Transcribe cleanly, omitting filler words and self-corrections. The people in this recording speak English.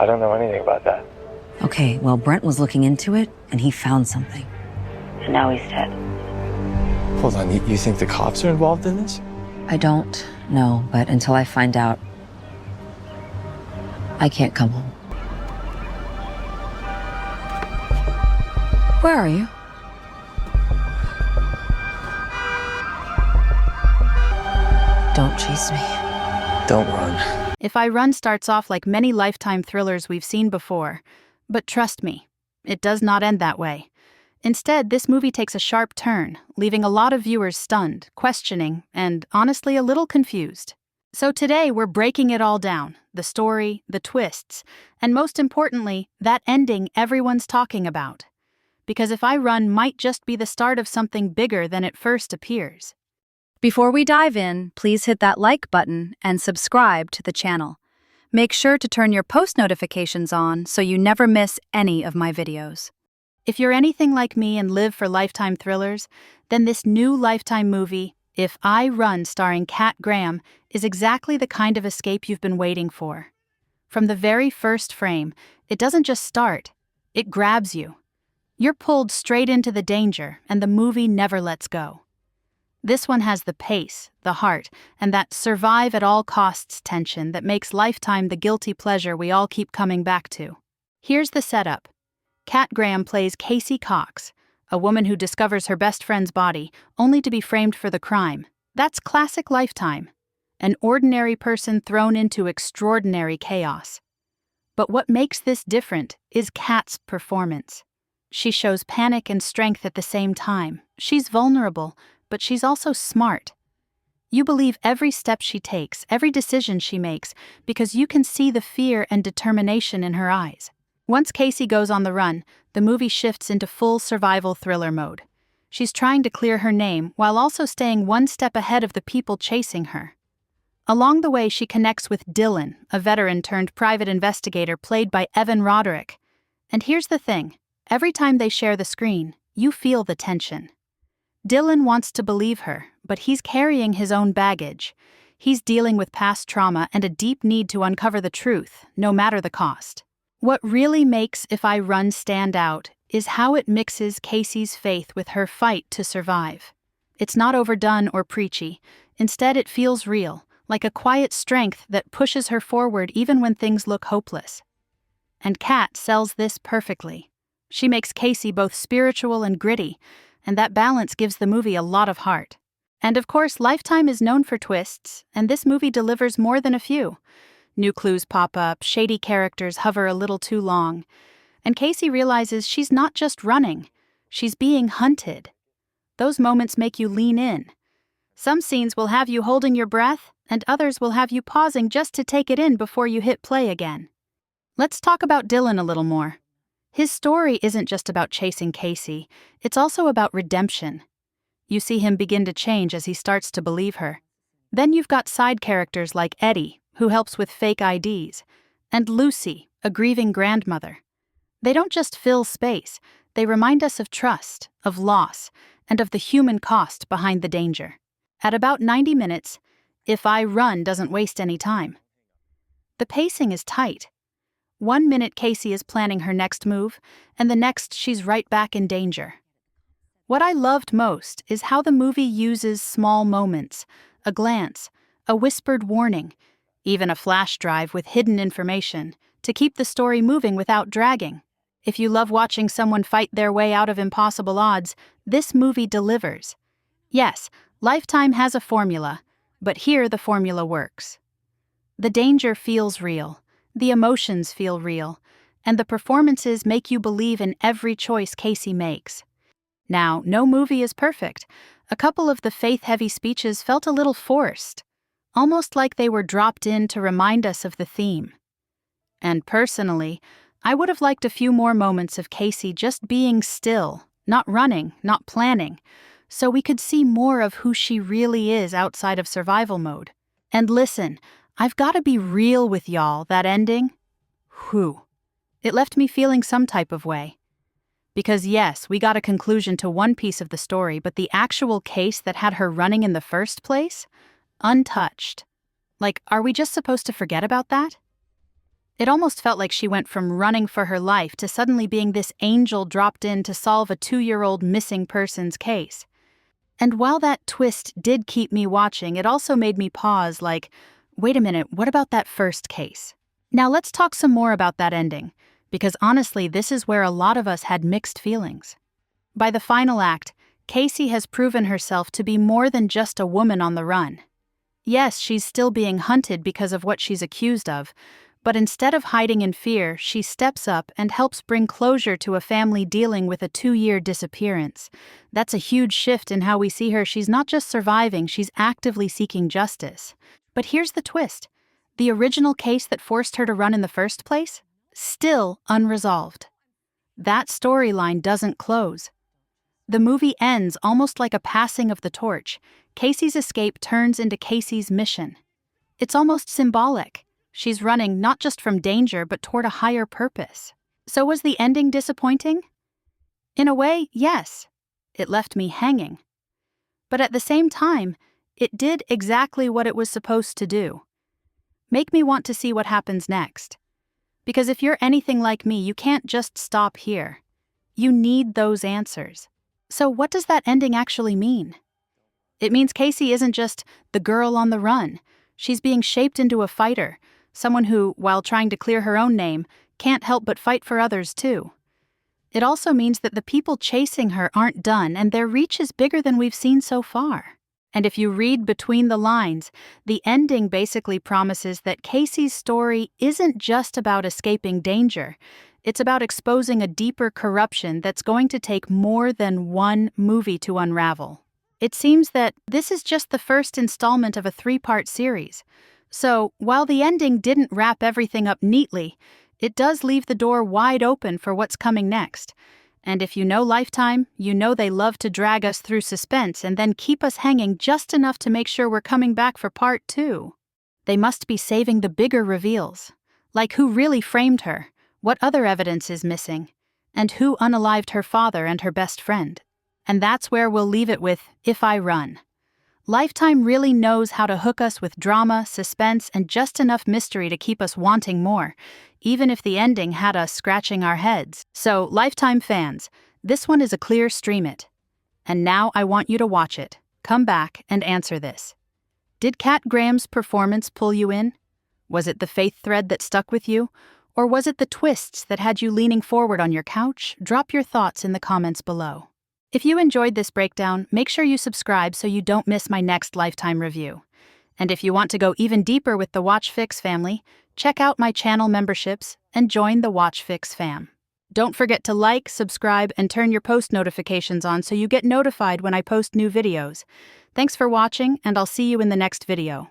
I don't know anything about that. Okay, well, Brent was looking into it, and he found something. And now he's dead. Hold on, you think the cops are involved in this? I don't know, but until I find out, I can't come home. Where are you? Don't chase me. Don't run. If I Run starts off like many Lifetime thrillers we've seen before, but trust me, it does not end that way. Instead, this movie takes a sharp turn, leaving a lot of viewers stunned, questioning, and honestly a little confused. So today we're breaking it all down, the story, the twists, and most importantly, that ending everyone's talking about. Because If I Run might just be the start of something bigger than it first appears. Before we dive in, please hit that like button and subscribe to the channel. Make sure to turn your post notifications on so you never miss any of my videos. If you're anything like me and live for Lifetime thrillers, then this new Lifetime movie, If I Run starring Kat Graham, is exactly the kind of escape you've been waiting for. From the very first frame, it doesn't just start, it grabs you. You're pulled straight into the danger, and the movie never lets go. This one has the pace, the heart, and that survive-at-all-costs tension that makes Lifetime the guilty pleasure we all keep coming back to. Here's the setup. Kat Graham plays Casey Cox, a woman who discovers her best friend's body, only to be framed for the crime. That's classic Lifetime. An ordinary person thrown into extraordinary chaos. But what makes this different is Kat's performance. She shows panic and strength at the same time. She's vulnerable, but she's also smart. You believe every step she takes, every decision she makes, because you can see the fear and determination in her eyes. Once Casey goes on the run, the movie shifts into full survival thriller mode. She's trying to clear her name while also staying one step ahead of the people chasing her. Along the way, she connects with Dylan, a veteran turned private investigator played by Evan Roderick. And here's the thing, every time they share the screen, you feel the tension. Dylan wants to believe her, but he's carrying his own baggage. He's dealing with past trauma and a deep need to uncover the truth, no matter the cost. What really makes If I Run stand out is how it mixes Casey's faith with her fight to survive. It's not overdone or preachy. Instead, it feels real, like a quiet strength that pushes her forward even when things look hopeless. And Kat sells this perfectly. She makes Casey both spiritual and gritty, and that balance gives the movie a lot of heart. And of course, Lifetime is known for twists, and this movie delivers more than a few. New clues pop up, shady characters hover a little too long, and Casey realizes she's not just running, she's being hunted. Those moments make you lean in. Some scenes will have you holding your breath, and others will have you pausing just to take it in before you hit play again. Let's talk about Dylan a little more. His story isn't just about chasing Casey, it's also about redemption. You see him begin to change as he starts to believe her. Then you've got side characters like Eddie, who helps with fake IDs, and Lucy, a grieving grandmother. They don't just fill space, they remind us of trust, of loss, and of the human cost behind the danger. At about 90 minutes, If I Run doesn't waste any time. The pacing is tight. 1 minute Casey is planning her next move, and the next she's right back in danger. What I loved most is how the movie uses small moments, a glance, a whispered warning, even a flash drive with hidden information, to keep the story moving without dragging. If you love watching someone fight their way out of impossible odds, this movie delivers. Yes, Lifetime has a formula, but here the formula works. The danger feels real. The emotions feel real, and the performances make you believe in every choice Casey makes. Now, no movie is perfect. A couple of the faith-heavy speeches felt a little forced, almost like they were dropped in to remind us of the theme. And personally, I would have liked a few more moments of Casey just being still, not running, not planning, so we could see more of who she really is outside of survival mode. And listen, I've got to be real with y'all, that ending, whew, it left me feeling some type of way. Because yes, we got a conclusion to one piece of the story, but the actual case that had her running in the first place? Untouched. Like, are we just supposed to forget about that? It almost felt like she went from running for her life to suddenly being this angel dropped in to solve a 2-year-old missing persons case. And while that twist did keep me watching, it also made me pause like, wait a minute, what about that first case? Now let's talk some more about that ending, because honestly, this is where a lot of us had mixed feelings. By the final act, Casey has proven herself to be more than just a woman on the run. Yes, she's still being hunted because of what she's accused of, but instead of hiding in fear, she steps up and helps bring closure to a family dealing with a 2-year disappearance. That's a huge shift in how we see her. She's not just surviving, she's actively seeking justice. But here's the twist. The original case that forced her to run in the first place? Still unresolved. That storyline doesn't close. The movie ends almost like a passing of the torch. Casey's escape turns into Casey's mission. It's almost symbolic. She's running not just from danger, but toward a higher purpose. So was the ending disappointing? In a way, yes. It left me hanging. But at the same time, it did exactly what it was supposed to do. Make me want to see what happens next. Because if you're anything like me, you can't just stop here. You need those answers. So what does that ending actually mean? It means Casey isn't just the girl on the run. She's being shaped into a fighter, someone who, while trying to clear her own name, can't help but fight for others too. It also means that the people chasing her aren't done and their reach is bigger than we've seen so far. And if you read between the lines, the ending basically promises that Casey's story isn't just about escaping danger. It's about exposing a deeper corruption that's going to take more than one movie to unravel. It seems that this is just the first installment of a 3-part series. So, while the ending didn't wrap everything up neatly, it does leave the door wide open for what's coming next. And if you know Lifetime, you know they love to drag us through suspense and then keep us hanging just enough to make sure we're coming back for part 2. They must be saving the bigger reveals, like who really framed her, what other evidence is missing, and who unalived her father and her best friend. And that's where we'll leave it with If I Run. Lifetime really knows how to hook us with drama, suspense, and just enough mystery to keep us wanting more, even if the ending had us scratching our heads. So, Lifetime fans, this one is a clear stream it. And now I want you to watch it. Come back and answer this. Did Kat Graham's performance pull you in? Was it the faith thread that stuck with you? Or was it the twists that had you leaning forward on your couch? Drop your thoughts in the comments below. If you enjoyed this breakdown, make sure you subscribe so you don't miss my next Lifetime review. And if you want to go even deeper with the Watch Fix family, check out my channel memberships and join the Watch Fix fam. Don't forget to like, subscribe, and turn your post notifications on so you get notified when I post new videos. Thanks for watching, and I'll see you in the next video.